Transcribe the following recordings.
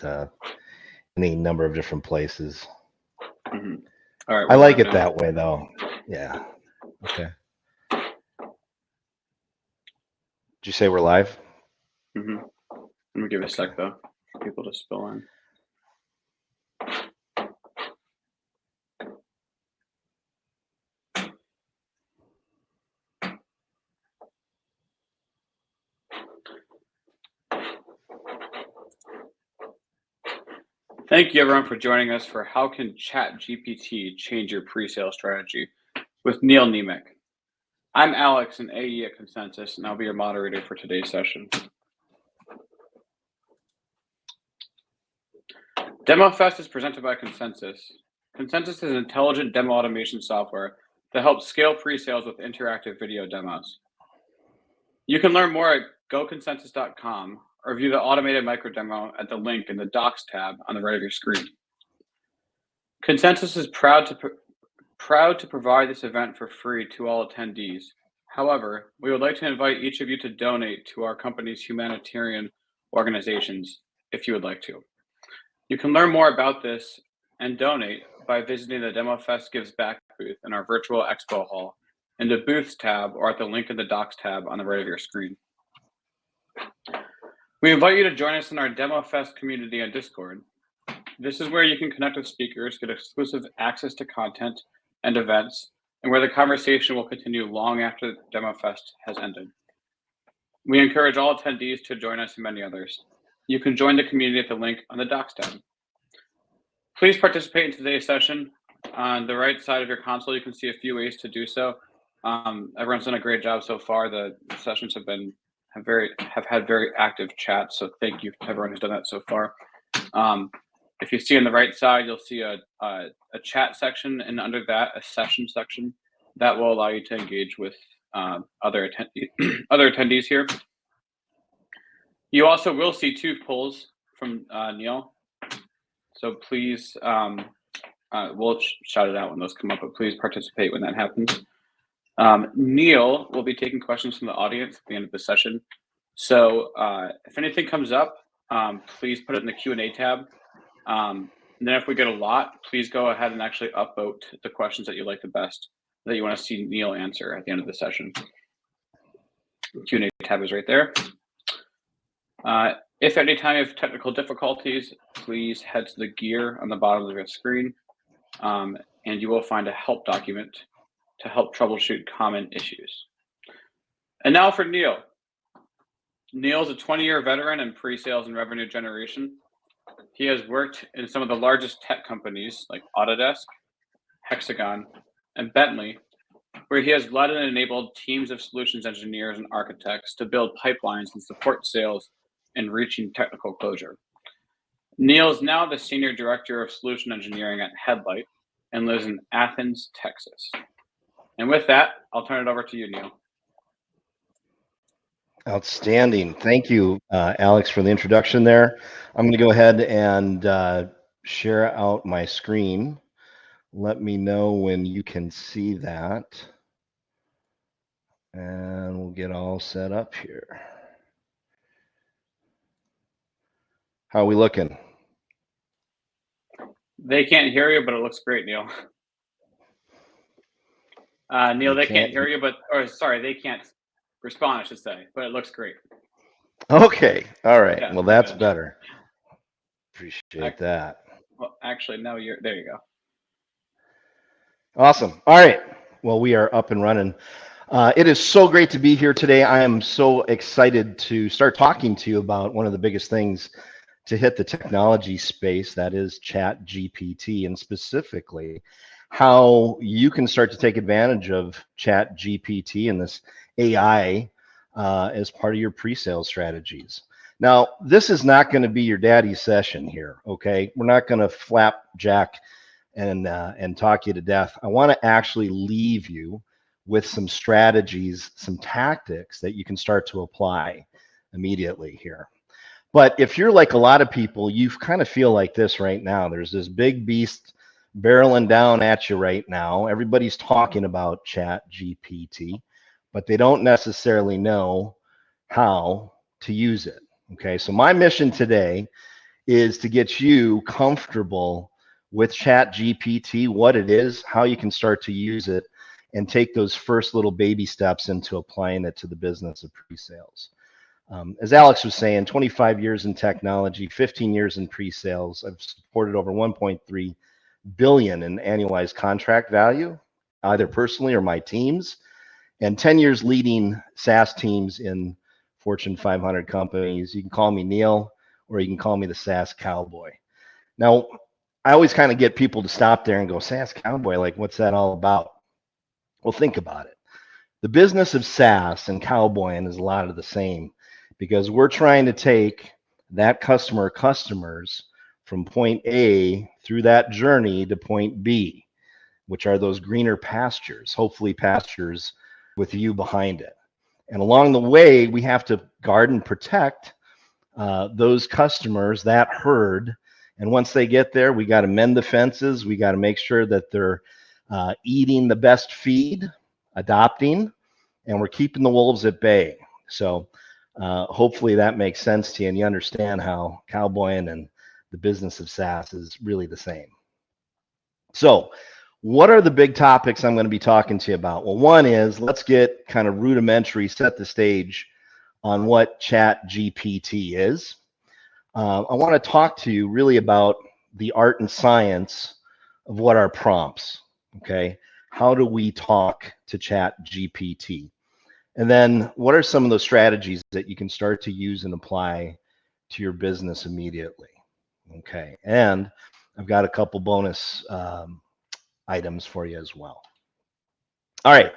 any number of different places. Mm-hmm. All right. I like it that way, though. Yeah. Okay. Did you say we're live? Mm-hmm. Let me give it a sec, though, for people to spill in. Thank you, everyone, for joining us for How Can ChatGPT Change Your Presale Strategy with Neal Niemiec. I'm Alex, an AE at Consensus, and I'll be your moderator for today's session. DEMOFEST is presented by Consensus. Consensus is intelligent demo automation software that helps scale pre-sales with interactive video demos. You can learn more at goconsensus.com or view the automated micro demo at the link in the Docs tab on the right of your screen. Consensus is proud to provide this event for free to all attendees. However, we would like to invite each of you to donate to our company's humanitarian organizations if you would like to. You can learn more about this and donate by visiting the DEMOFEST Gives Back booth in our virtual expo hall in the Booths tab or at the link in the Docs tab on the right of your screen. We invite you to join us in our DEMOFEST community on Discord. This is where you can connect with speakers, get exclusive access to content and events, and where the conversation will continue long after DEMOFEST has ended. We encourage all attendees to join us and many others. You can join the community at the link on the Docs tab. Please participate in today's session. On the right side of your console, you can see a few ways to do so. Everyone's done a great job so far. The sessions have had very active chats, so thank you to everyone who's done that so far. If you see on the right side, you'll see a chat section, and under that, a session section that will allow you to engage with other attendees here. You also will see 2 polls from Neal. So please, we'll shout it out when those come up, but please participate when that happens. Neal will be taking questions from the audience at the end of the session. So if anything comes up, please put it in the Q&A tab. And then if we get a lot, please go ahead and actually upvote the questions that you like the best, that you want to see Neal answer at the end of the session. The Q&A tab is right there. If at any time you have technical difficulties, please head to the gear on the bottom of your screen, and you will find a help document to help troubleshoot common issues. And now for Neal. Neal is a 20-year veteran in pre-sales and revenue generation. He has worked in some of the largest tech companies like Autodesk, Hexagon, and Bentley, where he has led and enabled teams of solutions engineers and architects to build pipelines and support sales and reaching technical closure. Neal is now the Senior Director of Solution Engineering at HeadLight and lives in Athens, Texas. And with that, I'll turn it over to you, Neal. Outstanding. Thank you, Alex, for the introduction there. I'm going to go ahead and share out my screen. Let me know when you can see that. And we'll get all set up here. How are we looking? They can't hear you, but it looks great, Neal. Neal, they can't hear you, they can't respond, I should say, but it looks great. Okay. All right. Yeah, well, that's better. Appreciate that. Well, actually, no, there you go. Awesome. All right. Well, we are up and running. It is so great to be here today. I am so excited to start talking to you about one of the biggest things to hit the technology space, that is ChatGPT, and specifically how you can start to take advantage of ChatGPT and this AI as part of your pre-sales strategies. Now, this is not going to be your daddy's session here, okay? We're not going to flapjack and talk you to death. I want to actually leave you with some strategies, some tactics that you can start to apply immediately here. But if you're like a lot of people, you kind of feel like this right now. There's this big beast barreling down at you right now. Everybody's talking about ChatGPT, but they don't necessarily know how to use it. Okay, so my mission today is to get you comfortable with ChatGPT, what it is, how you can start to use it, and take those first little baby steps into applying it to the business of pre-sales. As Alex was saying, 25 years in technology, 15 years in pre-sales. I've supported over 1.3 billion in annualized contract value, either personally or my teams, and 10 years leading SaaS teams in Fortune 500 companies. You can call me Neal, or you can call me the SaaS cowboy. Now, I always kind of get people to stop there and go, SaaS cowboy, like, what's that all about? Well, think about it. The business of SaaS and cowboying is a lot of the same, because we're trying to take that customers from point A through that journey to point B, which are those greener pastures, hopefully pastures with you behind it. And along the way, we have to guard and protect those customers, that herd. And once they get there, we got to mend the fences. We got to make sure that they're eating the best feed, adopting, and we're keeping the wolves at bay. So hopefully that makes sense to you, and you understand how cowboying and the business of SaaS is really the same. So what are the big topics I'm going to be talking to you about? Well, one is, let's get kind of rudimentary, set the stage on what ChatGPT is. I want to talk to you really about the art and science of what are prompts, okay? How do we talk to ChatGPT? And then what are some of those strategies that you can start to use and apply to your business immediately? Okay, and I've got a couple bonus items for you as well. All right,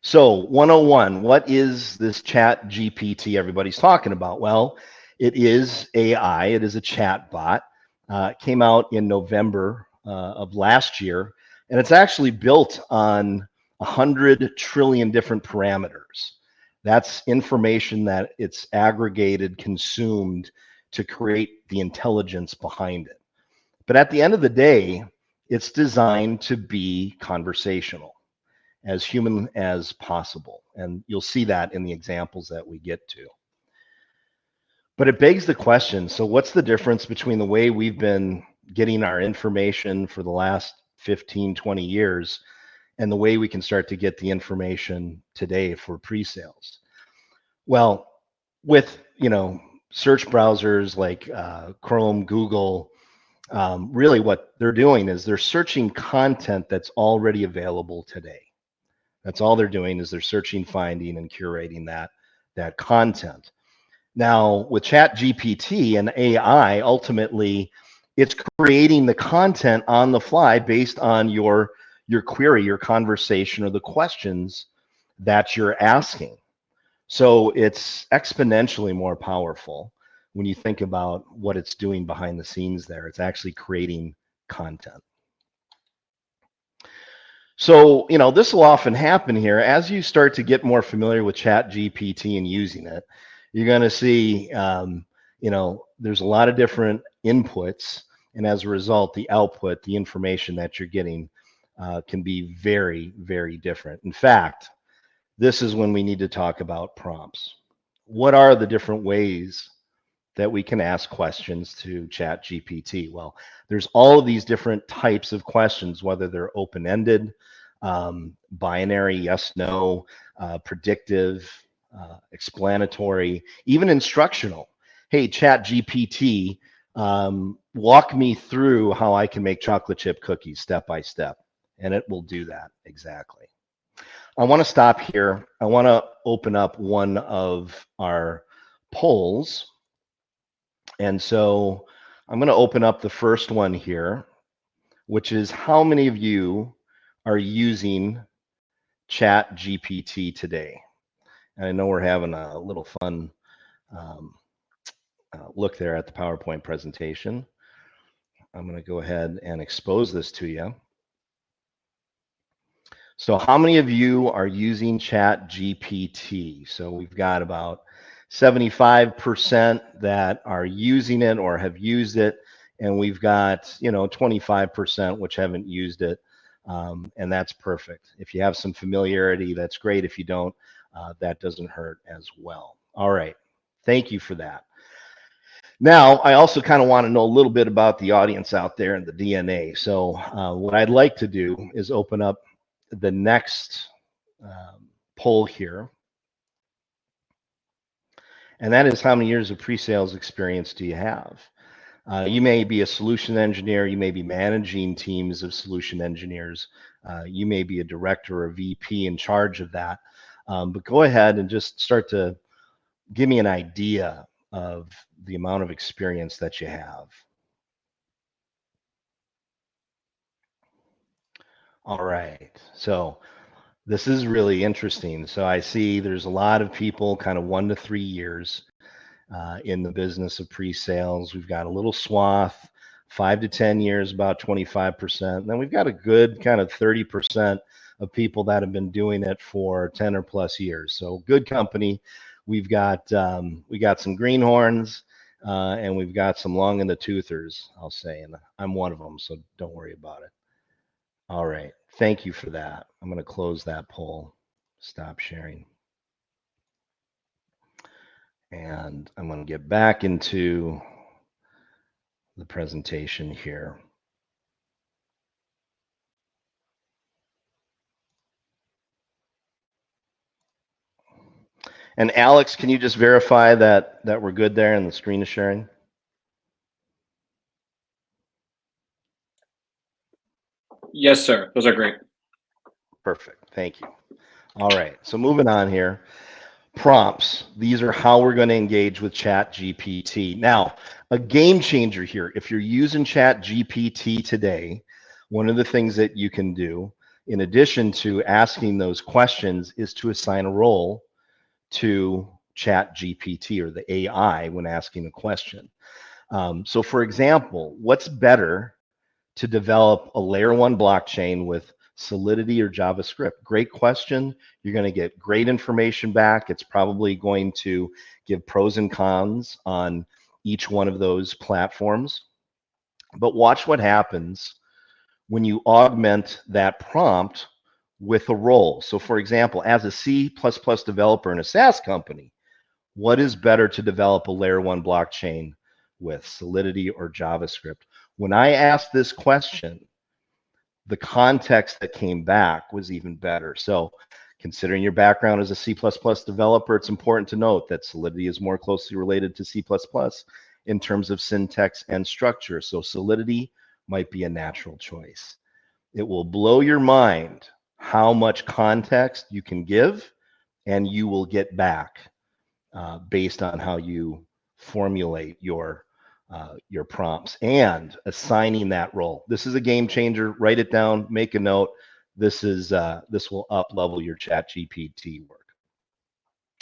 so 101, what is this ChatGPT everybody's talking about? Well, it is AI, it is a chat bot. It came out in November of last year, and it's actually built on 100 trillion different parameters. That's information that it's aggregated, consumed to create the intelligence behind it. But at the end of the day, it's designed to be conversational, as human as possible. And you'll see that in the examples that we get to. But it begs the question, so what's the difference between the way we've been getting our information for the last 15, 20 years and the way we can start to get the information today for pre-sales? Well, with search browsers like Chrome, Google, really what they're doing is they're searching content that's already available today. That's all they're doing, is they're searching, finding, and curating that content. Now, with ChatGPT and AI, ultimately, it's creating the content on the fly based on your query, your conversation, or the questions that you're asking. So it's exponentially more powerful when you think about what it's doing behind the scenes there. It's actually creating content. So, this will often happen here. As you start to get more familiar with ChatGPT and using it, you're going to see, there's a lot of different inputs. And as a result, the output, the information that you're getting can be very, very different. In fact, this is when we need to talk about prompts. What are the different ways that we can ask questions to ChatGPT? Well, there's all of these different types of questions, whether they're open-ended, binary, yes, no, predictive, explanatory, even instructional. Hey, ChatGPT, walk me through how I can make chocolate chip cookies step by step, and it will do that exactly. I want to stop here. I want to open up one of our polls. And so I'm going to open up the first one here, which is, how many of you are using ChatGPT today? And I know we're having a little fun look there at the PowerPoint presentation. I'm going to go ahead and expose this to you. So how many of you are using ChatGPT? So we've got about 75% that are using it or have used it, and we've got 25% which haven't used it, and that's perfect. If you have some familiarity, that's great. If you don't, that doesn't hurt as well. All right, thank you for that. Now, I also kind of want to know a little bit about the audience out there and the DNA. So what I'd like to do is open up the next poll here. And that is, how many years of pre-sales experience do you have? You may be a solution engineer. You may be managing teams of solution engineers. You may be a director or a VP in charge of that. But go ahead and just start to give me an idea of the amount of experience that you have. All right. So this is really interesting. So I see there's a lot of people kind of 1 to 3 years in the business of pre-sales. We've got a little swath, 5 to 10 years, about 25%. And then we've got a good kind of 30% of people that have been doing it for 10 or plus years. So good company. We got some greenhorns and we've got some long in the toothers, I'll say, and I'm one of them, so don't worry about it. All right, thank you for that. I'm going to close that poll, stop sharing. And I'm going to get back into the presentation here. And Alex, can you just verify that we're good there and the screen is sharing? Yes, sir. Those are great. Perfect. Thank you. All right. So moving on here. Prompts. These are how we're going to engage with ChatGPT. Now, a game changer here. If you're using ChatGPT today, one of the things that you can do, in addition to asking those questions, is to assign a role to ChatGPT or the AI when asking a question. So, for example, what's better to develop a layer 1 blockchain with Solidity or JavaScript? Great question. You're going to get great information back. It's probably going to give pros and cons on each one of those platforms. But watch what happens when you augment that prompt with a role. So for example, as a C++ developer in a SaaS company, what is better to develop a layer 1 blockchain with, Solidity or JavaScript? When I asked this question, the context that came back was even better. So considering your background as a C++ developer, it's important to note that Solidity is more closely related to C++ in terms of syntax and structure. So Solidity might be a natural choice. It will blow your mind how much context you can give and you will get back based on how you formulate your prompts and assigning that role. This is a game changer. Write it down, make a note. This will up level your ChatGPT work.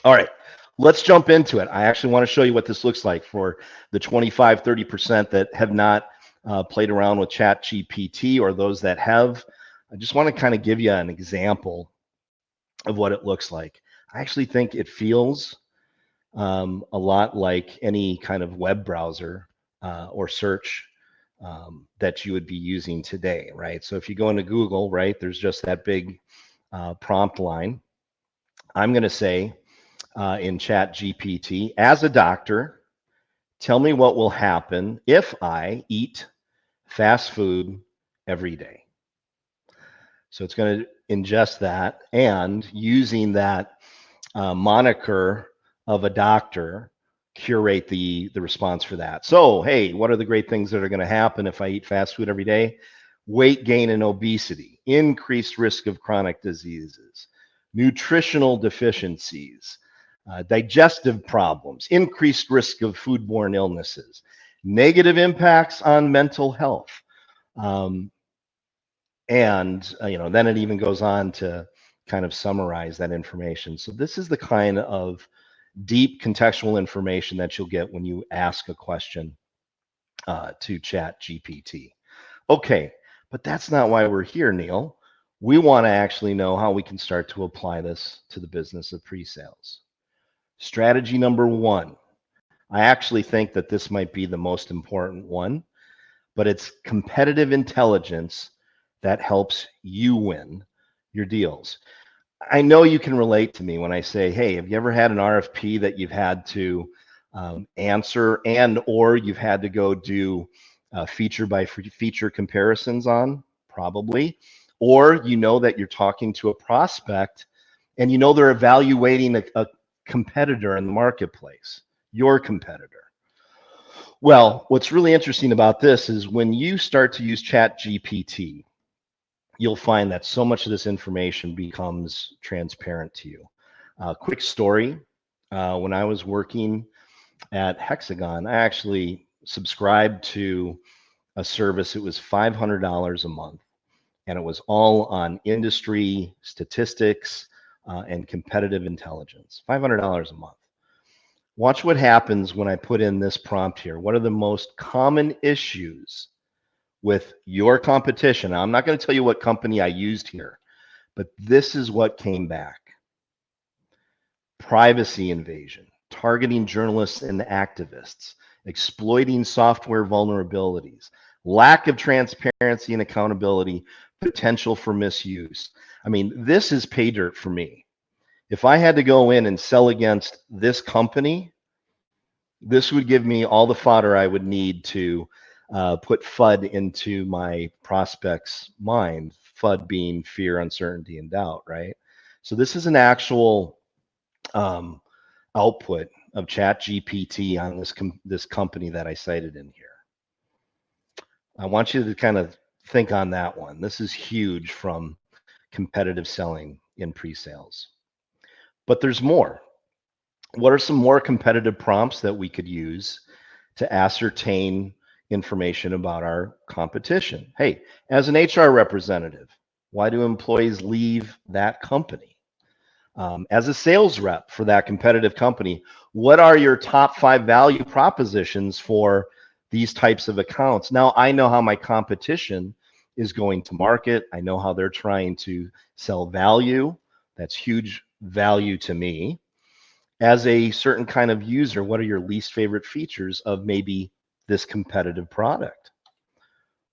All right, let's jump into it. I actually want to show you what this looks like for the 25-30% that have not played around with ChatGPT, or those that have. I just want to kind of give you an example of what it looks like. I actually think it feels a lot like any kind of web browser or search that you would be using today, right? So if you go into Google, right, there's just that big prompt line. I'm going to say in ChatGPT, as a doctor, tell me what will happen if I eat fast food every day. So it's going to ingest that, and using that moniker of a doctor, curate the response for that. So, hey, what are the great things that are going to happen if I eat fast food every day? Weight gain and obesity, increased risk of chronic diseases, nutritional deficiencies, digestive problems, increased risk of foodborne illnesses, negative impacts on mental health. And then it even goes on to kind of summarize that information. So this is the kind of deep contextual information that you'll get when you ask a question to ChatGPT. Okay, but that's not why we're here, Neal. We want to actually know how we can start to apply this to the business of pre-sales. Strategy number 1. I actually think that this might be the most important one, but it's competitive intelligence that helps you win your deals. I know you can relate to me when I say, hey, have you ever had an RFP that you've had to answer, and or you've had to go do feature by feature comparisons on, probably, or you know that you're talking to a prospect and you know they're evaluating a competitor in the marketplace, your competitor. Well, what's really interesting about this is when you start to use ChatGPT, you'll find that so much of this information becomes transparent to you. Quick story, when I was working at Hexagon, I actually subscribed to a service. It was $500 a month, and it was all on industry statistics and competitive intelligence. $500 a month. Watch what happens when I put in this prompt here. What are the most common issues with your competition? Now, I'm not going to tell you what company I used here, but this is what came back. Privacy invasion, targeting journalists and activists, exploiting software vulnerabilities, lack of transparency and accountability, potential for misuse. I mean, this is pay dirt for me. If I had to go in and sell against this company, this would give me all the fodder I would need to put FUD into my prospect's mind. FUD being fear, uncertainty, and doubt, right? So this is an actual output of ChatGPT on this company that I cited in here. I want you to kind of think on that one. This is huge from competitive selling in pre-sales. But there's more. What are some more competitive prompts that we could use to ascertain information about our competition? Hey, as an HR representative, why do employees leave that company? As a sales rep for that competitive company, what are your top 5 value propositions for these types of accounts? Now I know how my competition is going to market. I know how they're trying to sell value. That's huge value to me. As a certain kind of user, what are your least favorite features of maybe this competitive product?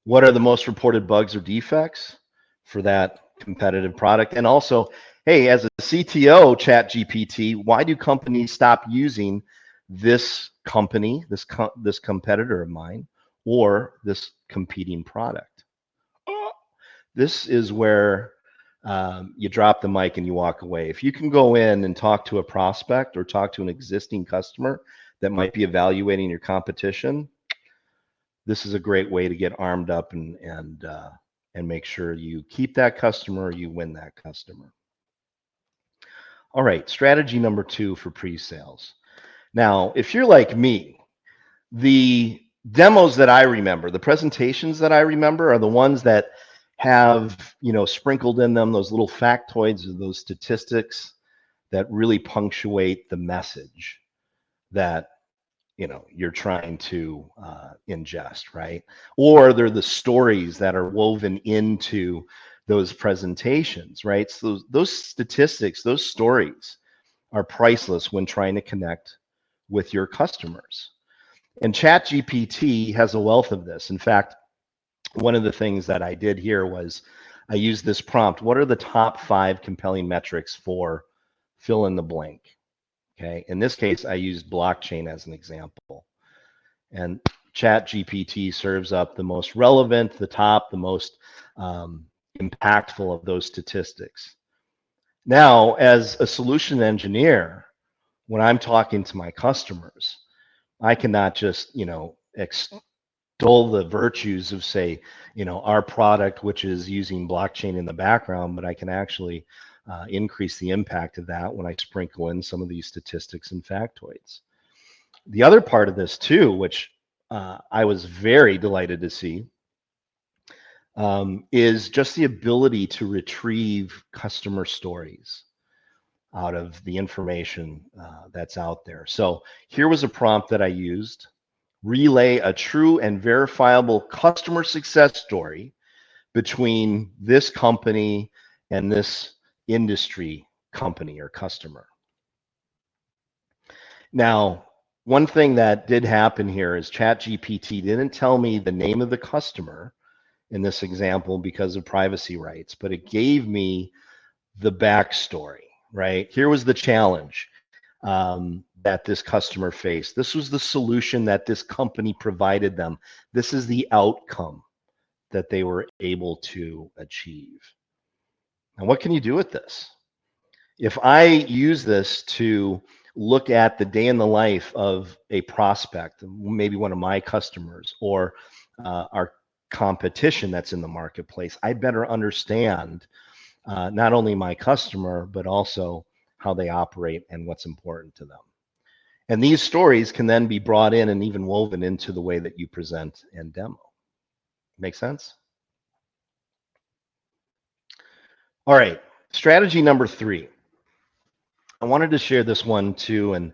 What are the most reported bugs or defects for that competitive product? And also, hey, as a CTO, ChatGPT, why do companies stop using this company, this competitor of mine, or this competing product? This is where you drop the mic and you walk away. If you can go in and talk to a prospect or talk to an existing customer that might be evaluating your competition, this is a great way to get armed up and make sure you keep that customer or you win that customer. All right, strategy number 2 for pre-sales. Now, if you're like me, the demos that I remember, the presentations that I remember are the ones that have, sprinkled in them those little factoids or those statistics that really punctuate the message that you're trying to ingest, right? Or they're the stories that are woven into those presentations, right? So those statistics, those stories are priceless when trying to connect with your customers. And ChatGPT has a wealth of this. In fact, one of the things that I did here was I used this prompt. What are the top 5 compelling metrics for fill in the blank? Okay. In this case, I used blockchain as an example. And ChatGPT serves up the most relevant, the top, the most impactful of those statistics. Now, as a solution engineer, when I'm talking to my customers, I cannot just, extol the virtues of, say, our product, which is using blockchain in the background, but I can actually increase the impact of that when I sprinkle in some of these statistics and factoids. The other part of this too, which I was very delighted to see, is just the ability to retrieve customer stories out of the information that's out there. So here was a prompt that I used. Relay a true and verifiable customer success story between this company and this industry company or customer. Now, one thing that did happen here is ChatGPT didn't tell me the name of the customer in this example because of privacy rights, but it gave me the backstory, right? Here was the challenge. that this customer faced. This was the solution that this company provided them. This is the outcome that they were able to achieve. And what can you do with this? If I use this to look at the day in the life of a prospect, maybe one of my customers or our competition that's in the marketplace, I better understand not only my customer, but also how they operate and what's important to them. And these stories can then be brought in and even woven into the way that you present and demo. Make sense? All right, strategy number 3. I wanted to share this one too, and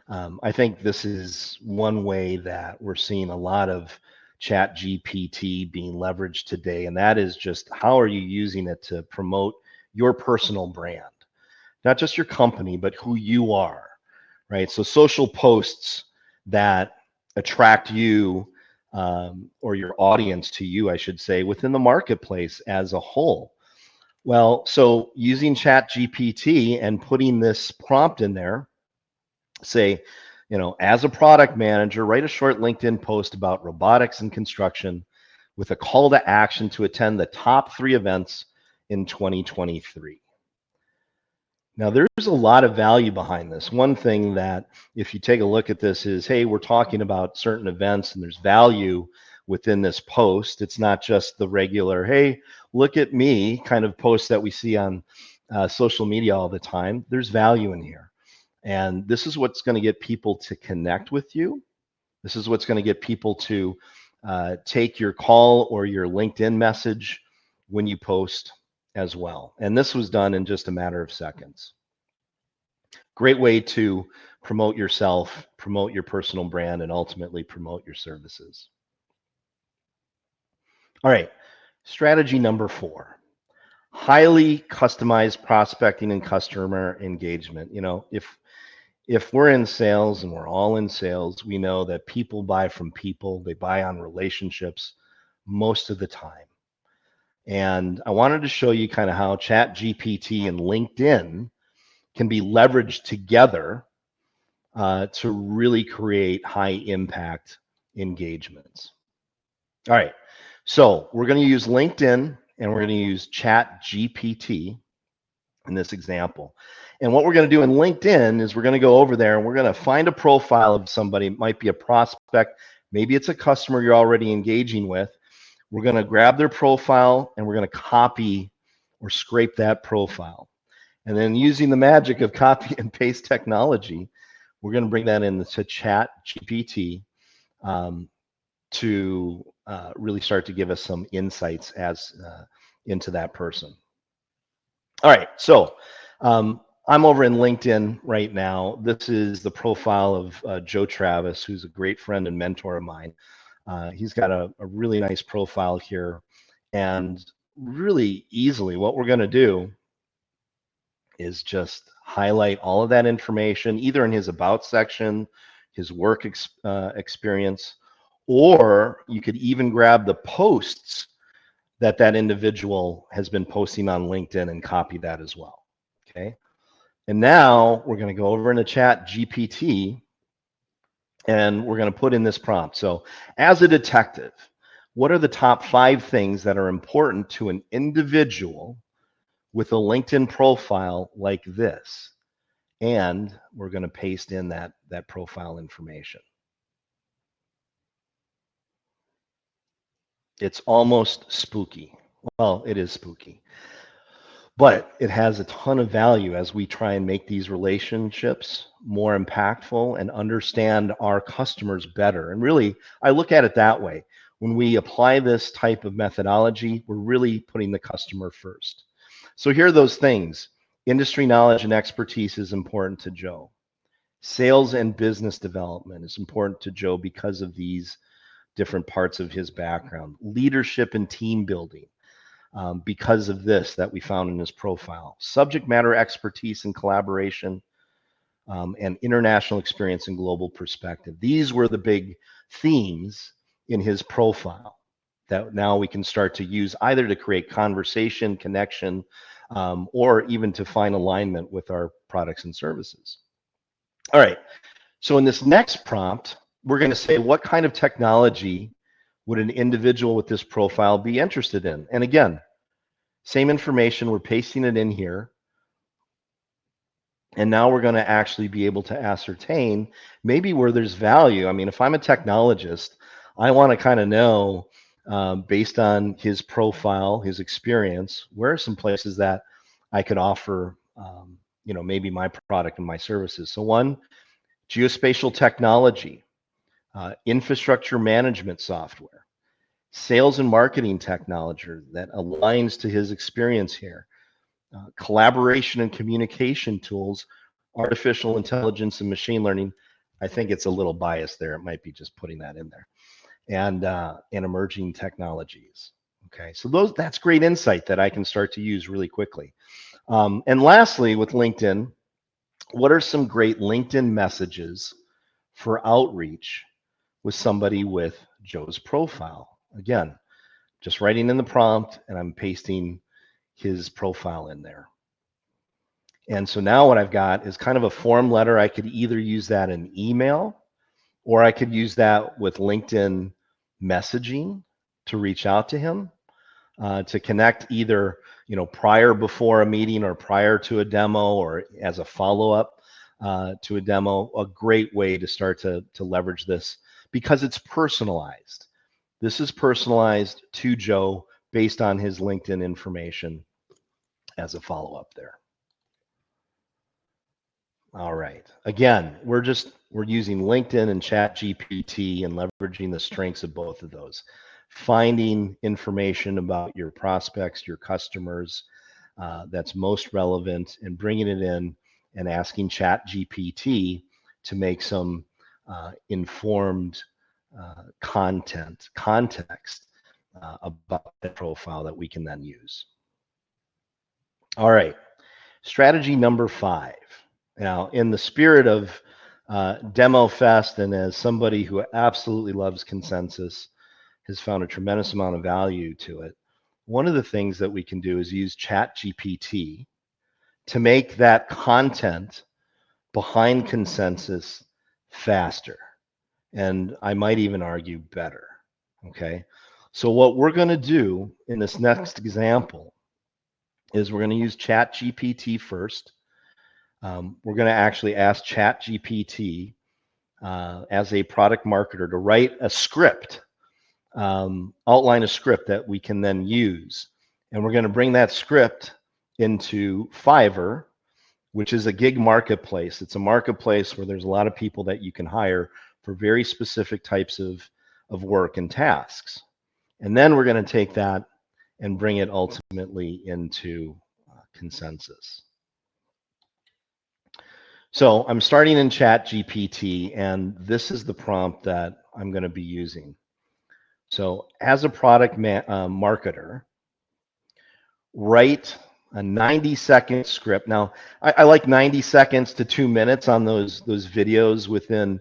I think this is one way that we're seeing a lot of ChatGPT being leveraged today, and that is just how are you using it to promote your personal brand, not just your company, but who you are, right? So social posts that attract you or your audience to you, I should say, within the marketplace as a whole. Well, so using ChatGPT and putting this prompt in there, say, as a product manager, write a short LinkedIn post about robotics and construction with a call to action to attend the top 3 events in 2023. Now, there's a lot of value behind this. One thing that, if you take a look at this, is, hey, we're talking about certain events and there's value within this post. It's not just the regular, hey, look at me kind of post that we see on social media all the time. There's value in here. And this is what's going to get people to connect with you. This is what's going to get people to take your call or your LinkedIn message when you post as well. And this was done in just a matter of seconds. Great way to promote yourself, promote your personal brand, and ultimately promote your services. All right, strategy number 4, highly customized prospecting and customer engagement. If we're in sales, and we're all in sales, we know that people buy from people. They buy on relationships most of the time. And I wanted to show you kind of how ChatGPT and LinkedIn can be leveraged together to really create high impact engagements. All right, so we're going to use LinkedIn and we're going to use ChatGPT in this example. And what we're going to do in LinkedIn is we're going to go over there and we're going to find a profile of somebody. It might be a prospect, maybe it's a customer you're already engaging with. We're going to grab their profile and we're going to copy or scrape that profile. And then using the magic of copy and paste technology, we're going to bring that into ChatGPT to really start to give us some insights into that person. All right, so I'm over in LinkedIn right now. This is the profile of Joe Travis, who's a great friend and mentor of mine. He's got a really nice profile here, and really easily what we're going to do is just highlight all of that information, either in his about section, his work experience, or you could even grab the posts that individual has been posting on LinkedIn and copy that as well. Okay. And now we're going to go over into ChatGPT and we're going to put in this prompt. So, as a detective, what are the top 5 things that are important to an individual with a LinkedIn profile like this? And we're going to paste in that profile information. It's almost spooky. Well, it is spooky, but it has a ton of value as we try and make these relationships more impactful and understand our customers better. And really, I look at it that way. When we apply this type of methodology, we're really putting the customer first. So here are those things. Industry knowledge and expertise is important to Joe. Sales and business development is important to Joe because of these different parts of his background. Leadership and team building, because of this that we found in his profile. Subject matter expertise and collaboration, and international experience and global perspective. These were the big themes in his profile that now we can start to use either to create conversation, connection, or even to find alignment with our products and services. All right. So in this next prompt, we're going to say what kind of technology would an individual with this profile be interested in? And again, same information, we're pasting it in here. And now we're going to actually be able to ascertain maybe where there's value. I mean, if I'm a technologist, I want to kind of know, based on his profile, his experience, where are some places that I could offer, maybe my product and my services. So one, geospatial technology, infrastructure management software, sales and marketing technology that aligns to his experience here, collaboration and communication tools, artificial intelligence and machine learning. I think it's a little biased there. It might be just putting that in there, and emerging technologies. Okay, so that's great insight that I can start to use really quickly. And lastly, with LinkedIn, what are some great LinkedIn messages for outreach with somebody with Joe's profile? Again, just writing in the prompt and I'm pasting his profile in there. And so now what I've got is kind of a form letter. I could either use that in email or I could use that with LinkedIn messaging to reach out to him, to connect either, prior before a meeting or prior to a demo or as a follow-up to a demo. A great way to start to leverage this because it's personalized. This is personalized to Joe based on his LinkedIn information as a follow-up there. All right. Again, we're using LinkedIn and ChatGPT and leveraging the strengths of both of those. Finding information about your prospects, your customers, that's most relevant, and bringing it in and asking ChatGPT to make some informed context about the profile that we can then use. All right. Strategy number 5. Now, in the spirit of DEMOFEST, and as somebody who absolutely loves consensus, has found a tremendous amount of value to it, one of the things that we can do is use ChatGPT to make that content behind consensus faster. And I might even argue better. Okay. So what we're going to do in this next example is we're going to use ChatGPT first. We're going to actually ask ChatGPT as a product marketer to write a script, outline a script that we can then use. And we're going to bring that script into Fiverr, which is a gig marketplace. It's a marketplace where there's a lot of people that you can hire for very specific types of work and tasks. And then we're going to take that and bring it ultimately into consensus. So I'm starting in ChatGPT, and this is the prompt that I'm going to be using. So as a product marketer, write a 90-second script. Now, I like 90 seconds to 2 minutes on those videos within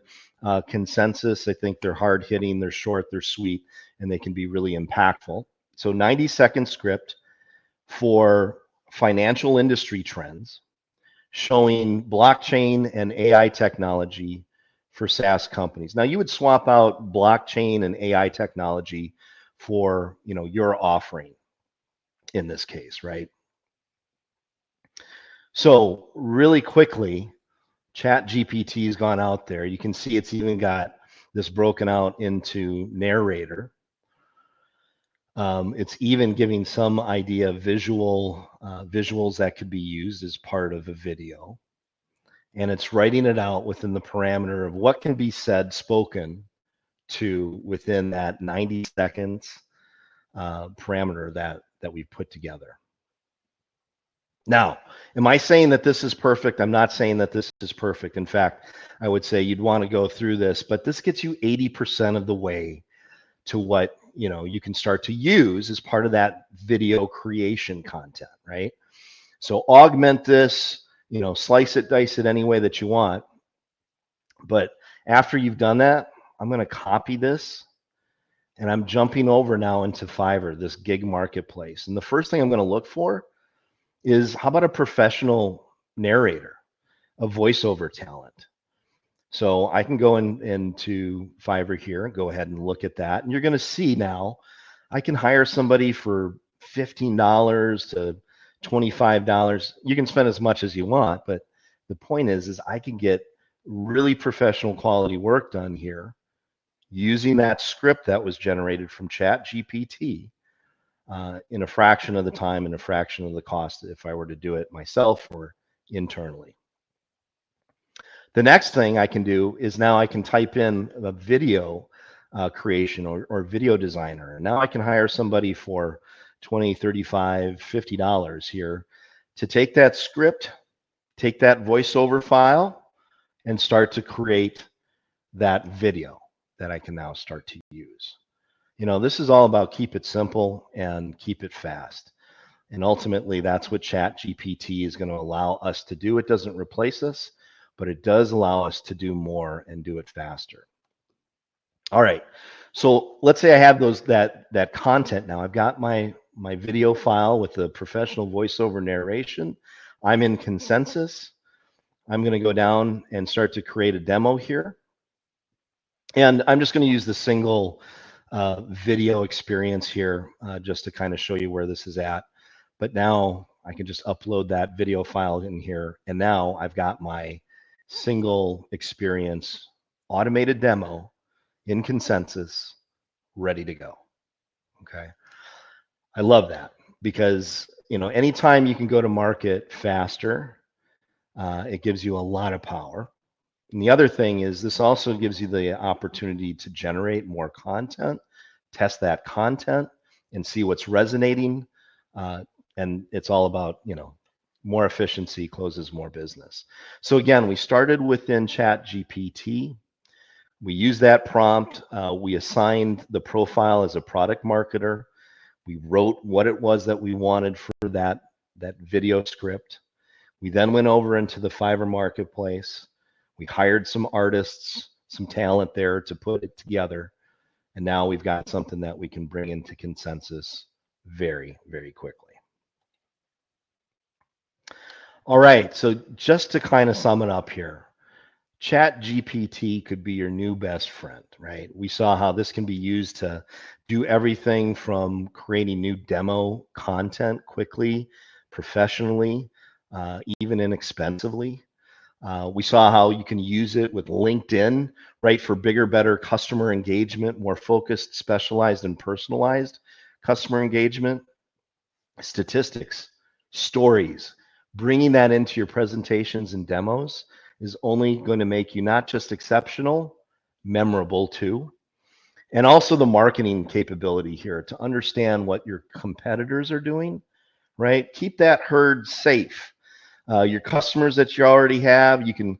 consensus. I think they're hard hitting, they're short, they're sweet, and they can be really impactful. So 90-second script for financial industry trends, showing blockchain and AI technology for SaaS companies. Now, you would swap out blockchain and AI technology for, your offering in this case, right? So really quickly, ChatGPT has gone out there. You can see it's even got this broken out into narrator. It's even giving some idea of visuals that could be used as part of a video. And it's writing it out within the parameter of what can be said, spoken to within that 90 seconds parameter that we've put together. Now, am I saying that this is perfect? I'm not saying that this is perfect. In fact, I would say you'd want to go through this, but this gets you 80% of the way to what you can start to use as part of that video creation content, right? So augment this, slice it, dice it any way that you want. But after you've done that, I'm going to copy this and I'm jumping over now into Fiverr, this gig marketplace. And the first thing I'm going to look for is, how about a professional narrator, a voiceover talent? So I can go into Fiverr here and go ahead and look at that. And you're going to see now I can hire somebody for $15 to $25. You can spend as much as you want, but the point is I can get really professional quality work done here using that script that was generated from ChatGPT in a fraction of the time and a fraction of the cost if I were to do it myself or internally. The next thing I can do is now I can type in a video creation or video designer. And now I can hire somebody for $20, $35, $50 here to take that script, take that voiceover file, and start to create that video that I can now start to use. You know, this is all about keep it simple and keep it fast. And ultimately, that's what ChatGPT is going to allow us to do. It doesn't replace us, but it does allow us to do more and do it faster. All right. So let's say I have that content now. I've got my video file with the professional voiceover narration. I'm in Consensus. I'm going to go down and start to create a demo here. And I'm just going to use the single video experience here just to kind of show you where this is at. But now I can just upload that video file in here. And now I've got my single experience automated demo in Consensus ready to go. Okay. I love that because, you know, anytime you can go to market faster, it gives you a lot of power. And the other thing is this also gives you the opportunity to generate more content, test that content and see what's resonating. And it's all about, you know, more efficiency closes more business. So again, we started within ChatGPT. We used that prompt. We assigned the profile as a product marketer. We wrote what it was that we wanted for that video script. We then went over into the Fiverr marketplace. We hired some artists, some talent there to put it together. And now we've got something that we can bring into Consensus very, very quickly. All right, so just to kind of sum it up here, ChatGPT could be your new best friend, right? We saw how this can be used to do everything from creating new demo content quickly, professionally, even inexpensively. We saw how you can use it with LinkedIn, right, for bigger, better customer engagement, more focused, specialized, and personalized customer engagement, statistics, stories. Bringing that into your presentations and demos is only going to make you not just exceptional, memorable too. And also the marketing capability here to understand what your competitors are doing, right? Keep that herd safe. Your customers that you already have, you can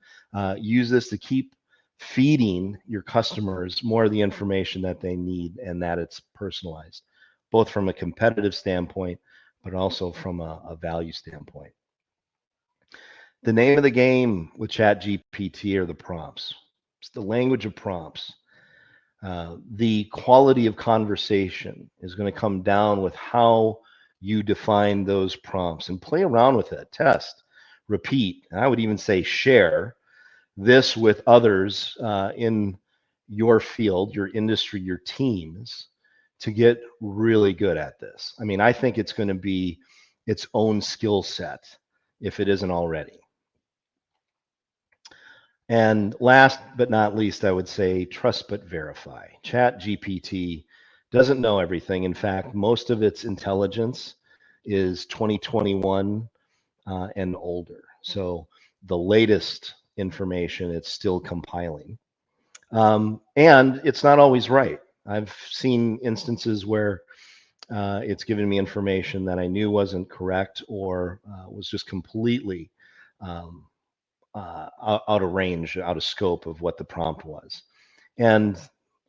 use this to keep feeding your customers more of the information that they need and that it's personalized, both from a competitive standpoint, but also from a value standpoint. The name of the game with ChatGPT are the prompts. It's the language of prompts. The quality of conversation is going to come down with how you define those prompts and play around with it, test, repeat, and I would even say share this with others in your field, your industry, your teams to get really good at this. I mean, I think it's going to be its own skill set if it isn't already. And last but not least, I would say trust but verify. ChatGPT doesn't know everything. In fact, most of its intelligence is 2021 and older. So the latest information it's still compiling. And it's not always right. I've seen instances where it's given me information that I knew wasn't correct or was just completely out of range, out of scope of what the prompt was. And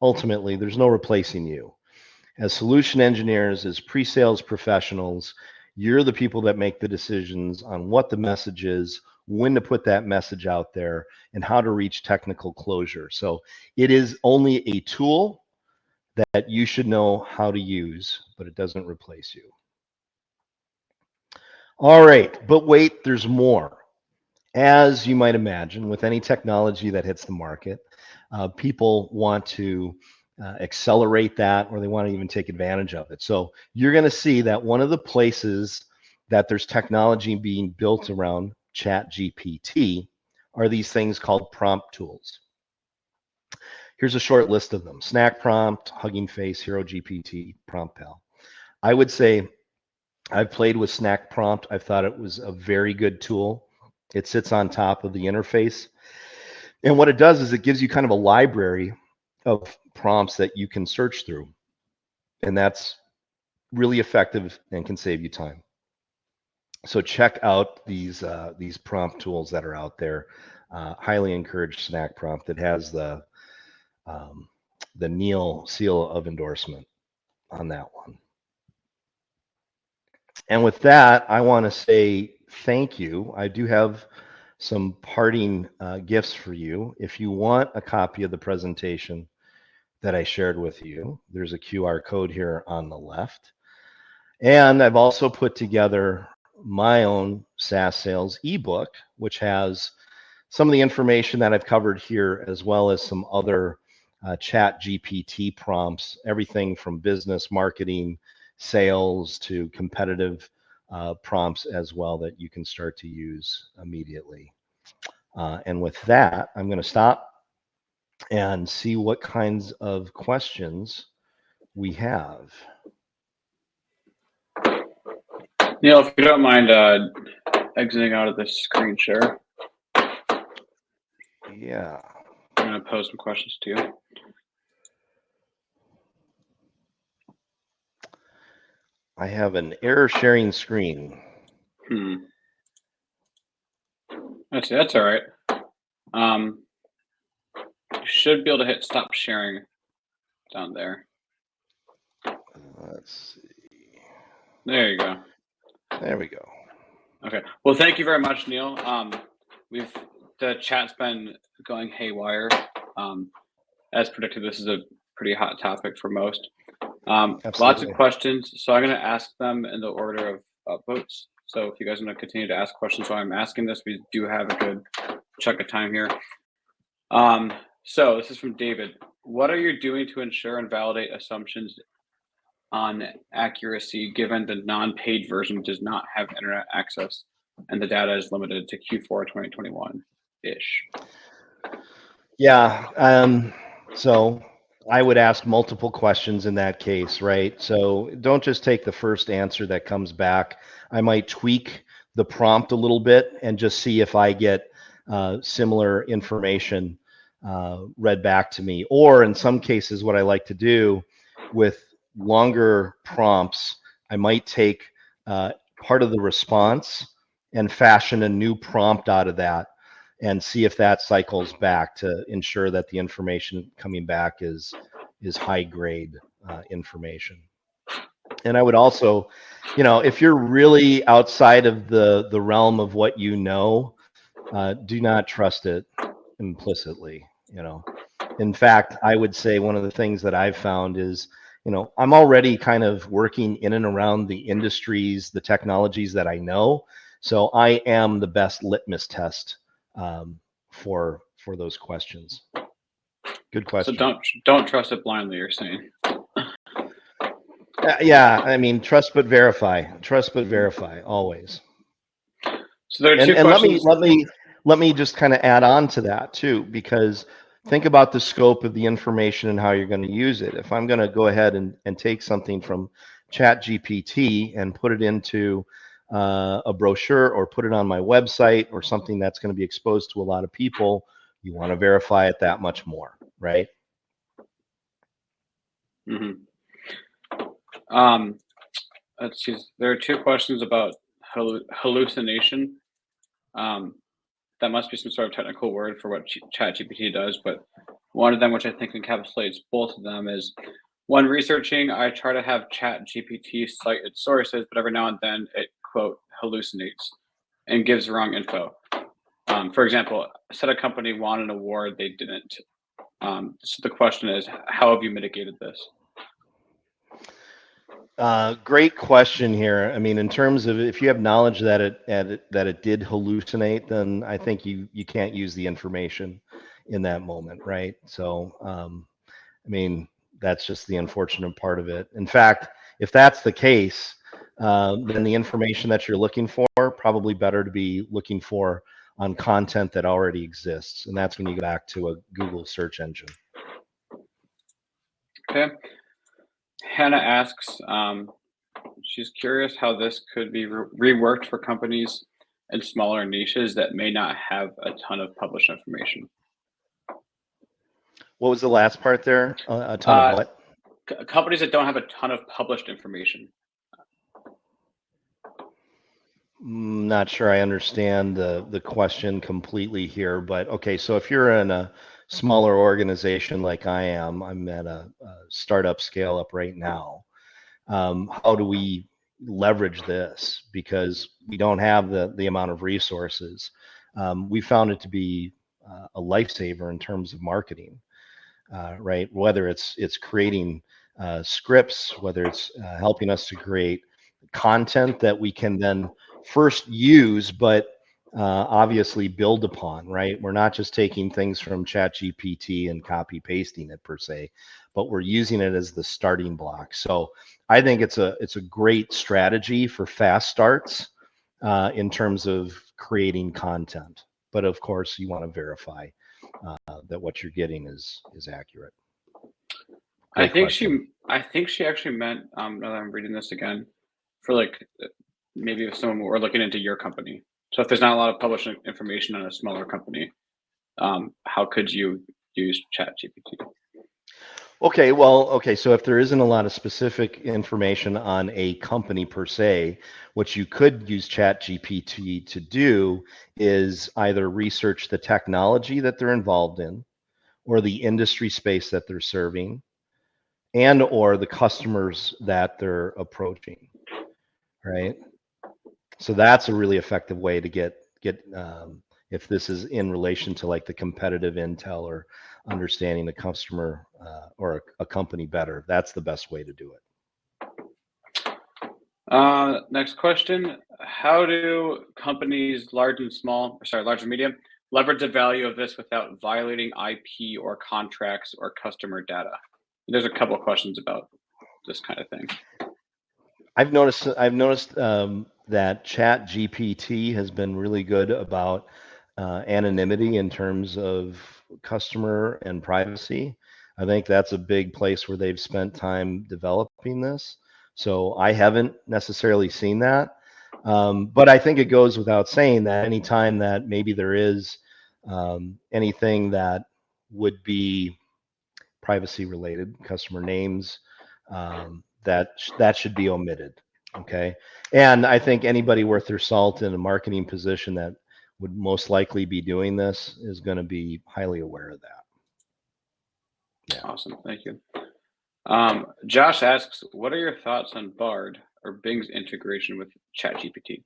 ultimately, there's no replacing you. As solution engineers, as pre-sales professionals, you're the people that make the decisions on what the message is, when to put that message out there, and how to reach technical closure. So it is only a tool that you should know how to use, but it doesn't replace you. All right, but wait, there's more. As you might imagine, with any technology that hits the market, people want to accelerate that, or they want to even take advantage of it. So you're going to see that one of the places that there's technology being built around ChatGPT are these things called prompt tools. Here's a short list of them: Snack Prompt, Hugging Face, Hero GPT, Prompt Pal. I would say I've played with Snack Prompt. I thought it was a very good tool. It sits on top of the interface. And what it does is it gives you kind of a library of prompts that you can search through. And that's really effective and can save you time. So check out these prompt tools that are out there. Highly encourage Snack Prompt. It has the Neal seal of endorsement on that one. And with that, I want to say thank you. I do have some parting gifts for you. If you want a copy of the presentation that I shared with you, there's a QR code here on the left. And I've also put together my own SaaS sales ebook, which has some of the information that I've covered here, as well as some other chat GPT prompts, everything from business, marketing, sales to competitive prompts as well that you can start to use immediately. And with that, I'm going to stop and see what kinds of questions we have. Neal, if you don't mind exiting out of this screen share. Yeah. I'm going to pose some questions to you. I have an error sharing screen. That's all right. You should be able to hit stop sharing down there. Let's see. There you go. There we go. Okay. Well, thank you very much, Neal. The chat's been going haywire. As predicted, this is a pretty hot topic for most. Lots of questions, so I'm going to ask them in the order of votes. So if you guys want to continue to ask questions while I'm asking this, we do have a good chunk of time here. So this is from David. What are you doing to ensure and validate assumptions on accuracy given the non-paid version does not have internet access and the data is limited to Q4 2021-ish? Yeah. So I would ask multiple questions in that case, right? So don't just take the first answer that comes back. I might tweak the prompt a little bit and just see if I get similar information read back to me. Or in some cases, what I like to do with longer prompts, I might take part of the response and fashion a new prompt out of that and see if that cycles back to ensure that the information coming back is high grade information. And I would also, if you're really outside of the realm of what you know, do not trust it implicitly. In fact, I would say one of the things that I've found is, I'm already kind of working in and around the industries, the technologies that I know. So I am the best litmus test for those questions. Good question. So don't trust it blindly, you're saying. Yeah, I mean, trust but verify. Trust but verify always. So there are two questions. Let me just kind of add on to that too, because think about the scope of the information and how you're going to use it. If I'm going to go ahead and take something from ChatGPT and put it into a brochure or put it on my website or something that's going to be exposed to a lot of people, you want to verify it that much more, right? Mm-hmm. Let's see. There are two questions about hallucination. That must be some sort of technical word for what ChatGPT does, but one of them, which I think encapsulates both of them, is when researching, I try to have ChatGPT cite its sources, but every now and then it, quote, hallucinates and gives wrong info. For example, said a company won an award, they didn't. So the question is, how have you mitigated this? Great question here. I mean, in terms of if you have knowledge that it did hallucinate, then I think you can't use the information in that moment, right? So, I mean, that's just the unfortunate part of it. In fact, if that's the case, then the information that you're looking for probably better to be looking for on content that already exists, and that's when you go back to a Google search engine. Okay. Hannah asks, she's curious how this could be reworked for companies in smaller niches that may not have a ton of published information. What was the last part there? A ton of what? Companies that don't have a ton of published information. Not sure I understand the question completely here, but okay, so if you're in a smaller organization like I am, I'm at a startup scale up right now. How do we leverage this? Because we don't have the amount of resources. We found it to be a lifesaver in terms of marketing, right? Whether it's creating scripts, whether it's helping us to create content that we can then first use, but obviously build upon, right? We're not just taking things from ChatGPT and copy pasting it per se, but we're using it as the starting block. So I think it's a great strategy for fast starts in terms of creating content. But of course, you want to verify that what you're getting is accurate. I think she actually meant, now that I'm reading this again, for like maybe if someone were looking into your company. So if there's not a lot of published information on a smaller company, how could you use ChatGPT? Okay, so if there isn't a lot of specific information on a company per se, what you could use ChatGPT to do is either research the technology that they're involved in, or the industry space that they're serving, and or the customers that they're approaching, right? So that's a really effective way to get if this is in relation to like the competitive intel or understanding the customer or a company better. That's the best way to do it. Next question. How do companies, large and medium, leverage the value of this without violating IP or contracts or customer data? There's a couple of questions about this kind of thing. I've noticed that ChatGPT has been really good about anonymity in terms of customer and privacy. I think that's a big place where they've spent time developing this. So I haven't necessarily seen that. But I think it goes without saying that anytime that maybe there is anything that would be privacy related, customer names, that should be omitted. Okay. And I think anybody worth their salt in a marketing position that would most likely be doing this is going to be highly aware of that. Yeah. Awesome. Thank you. Josh asks, what are your thoughts on Bard or Bing's integration with ChatGPT?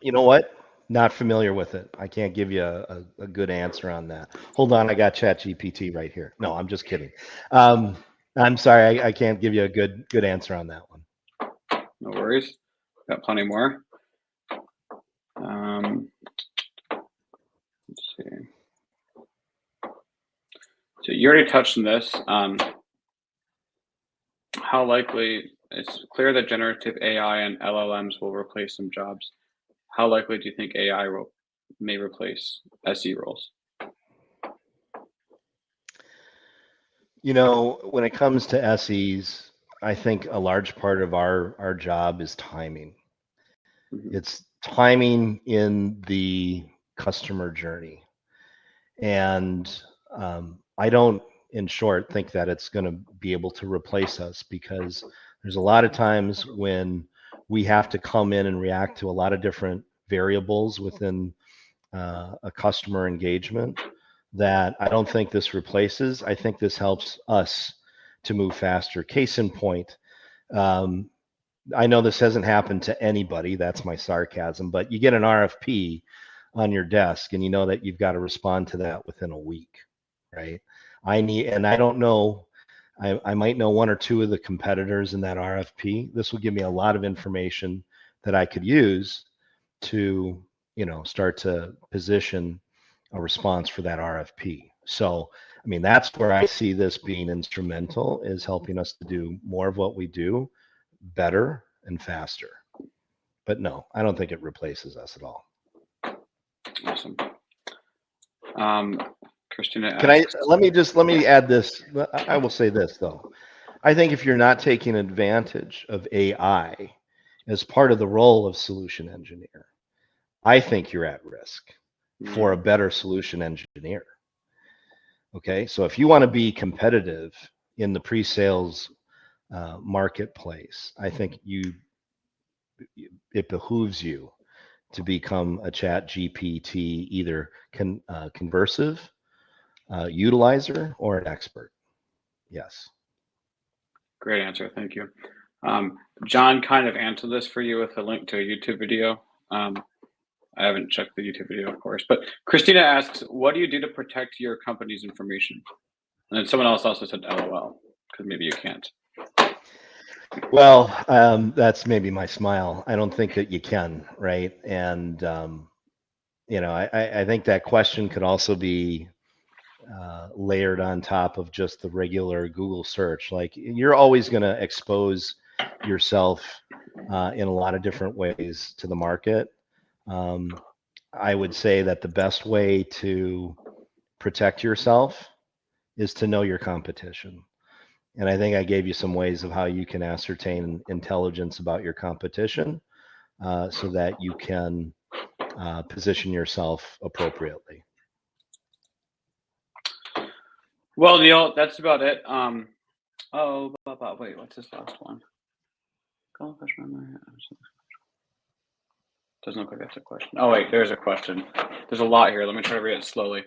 You know what? Not familiar with it. I can't give you a good answer on that. Hold on, I got ChatGPT right here. No, I'm just kidding. I'm sorry, I can't give you a good answer on that one. No worries. Got plenty more. Let's see. So you already touched on this. How likely, it's clear that generative AI and LLMs will replace some jobs. How likely do you think AI may replace SE roles? You know, when it comes to SEs, I think a large part of our job is timing. Mm-hmm. It's timing in the customer journey. And I don't, in short, think that it's going to be able to replace us because there's a lot of times when we have to come in and react to a lot of different variables within a customer engagement that I don't think this replaces. I think this helps us to move faster. Case in point, I know this hasn't happened to anybody. That's my sarcasm, but you get an RFP on your desk and you know that you've got to respond to that within a week, right? I don't know I might know one or two of the competitors in that RFP. This will give me a lot of information that I could use to, start to position a response for that RFP. So, I mean, that's where I see this being instrumental, is helping us to do more of what we do better and faster. But no, I don't think it replaces us at all. Awesome. Christina Can asks, let me add this. I will say this though. I think if you're not taking advantage of AI as part of the role of solution engineer, I think you're at risk for a better solution engineer. Okay, so if you want to be competitive in the pre-sales marketplace, I think it behooves you to become a ChatGPT either conversive utilizer or an expert. Yes. great answer. Thank you. John kind of answered this for you with a link to a YouTube video. I haven't checked the YouTube video, of course, but Christina asks, what do you do to protect your company's information? And then someone else also said LOL, because maybe you can't. Well, that's maybe my smile. I don't think that you can, right? And, I think that question could also be layered on top of just the regular Google search. Like, you're always going to expose yourself in a lot of different ways to the market. I would say that the best way to protect yourself is to know your competition. And I think I gave you some ways of how you can ascertain intelligence about your competition so that you can position yourself appropriately. Well, Neal, that's about it. Wait, what's this last one? Doesn't look like that's a question. Oh, wait, there's a question. There's a lot here. Let me try to read it slowly.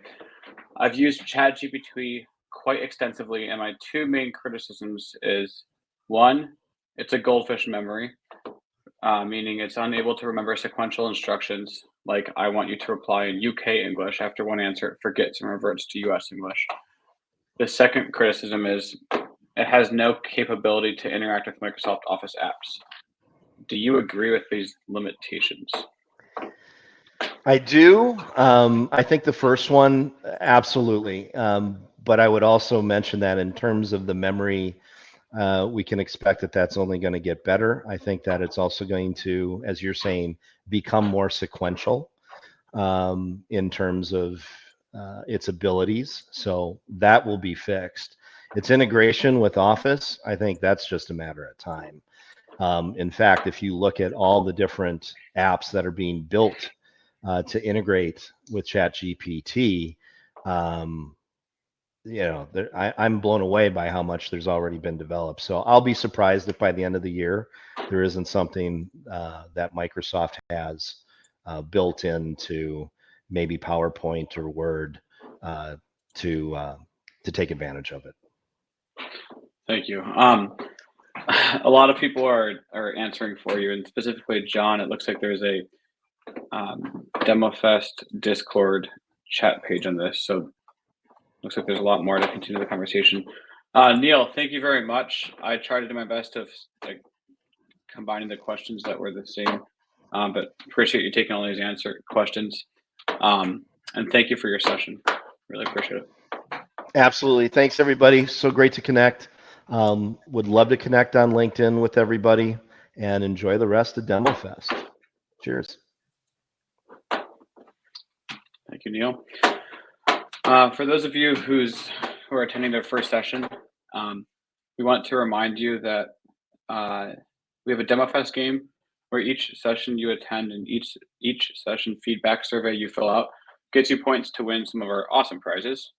I've used ChatGPT quite extensively, and my two main criticisms is, one, it's a goldfish memory, meaning it's unable to remember sequential instructions, like I want you to reply in UK English. After one answer, it forgets and reverts to US English. The second criticism is it has no capability to interact with Microsoft Office apps. Do you agree with these limitations? I do. I think the first one, absolutely. But I would also mention that in terms of the memory, we can expect that that's only going to get better. I think that it's also going to, as you're saying, become more sequential in terms of its abilities. So that will be fixed. Its integration with Office, I think that's just a matter of time. In fact, if you look at all the different apps that are being built to integrate with ChatGPT, I'm blown away by how much there's already been developed. So I'll be surprised if by the end of the year there isn't something that Microsoft has built into maybe PowerPoint or Word to take advantage of it. Thank you. A lot of people are answering for you, and specifically John. It looks like there's a DEMOFEST Discord chat page on this, so looks like there's a lot more to continue the conversation. Neal, thank you very much. I tried to do my best of combining the questions that were the same, but appreciate you taking all these questions. And thank you for your session. Really appreciate it. Absolutely. Thanks, everybody. So great to connect. Would love to connect on LinkedIn with everybody and enjoy the rest of DEMOFEST. Cheers. Thank you, Neal. For those of you who are attending their first session, we want to remind you that we have a DEMOFEST game where each session you attend and each session feedback survey you fill out gets you points to win some of our awesome prizes.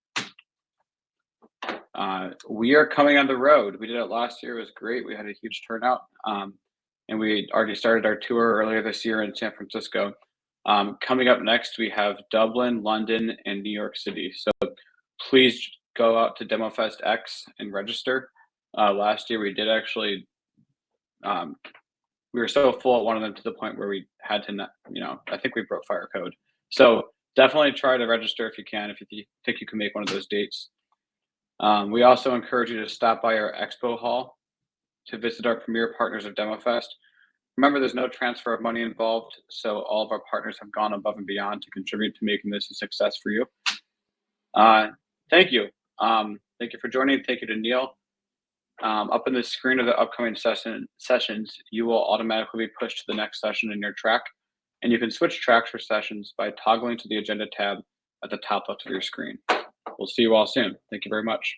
We are coming on the road. We did it last year. It was great. We had a huge turnout. And we already started our tour earlier this year in San Francisco. Coming up next, we have Dublin, London, and New York City. So please go out to DEMOFEST X and register. Last year, we did actually, we were so full at one of them to the point where we had to, I think we broke fire code. So definitely try to register if you can, if you think you can make one of those dates. We also encourage you to stop by our expo hall to visit our premier partners of DEMOFEST. Remember, there's no transfer of money involved, so all of our partners have gone above and beyond to contribute to making this a success for you. Thank you. Thank you for joining. Thank you to Neal. Up in the screen of the upcoming sessions, you will automatically be pushed to the next session in your track, and you can switch tracks for sessions by toggling to the agenda tab at the top left of your screen. We'll see you all soon. Thank you very much.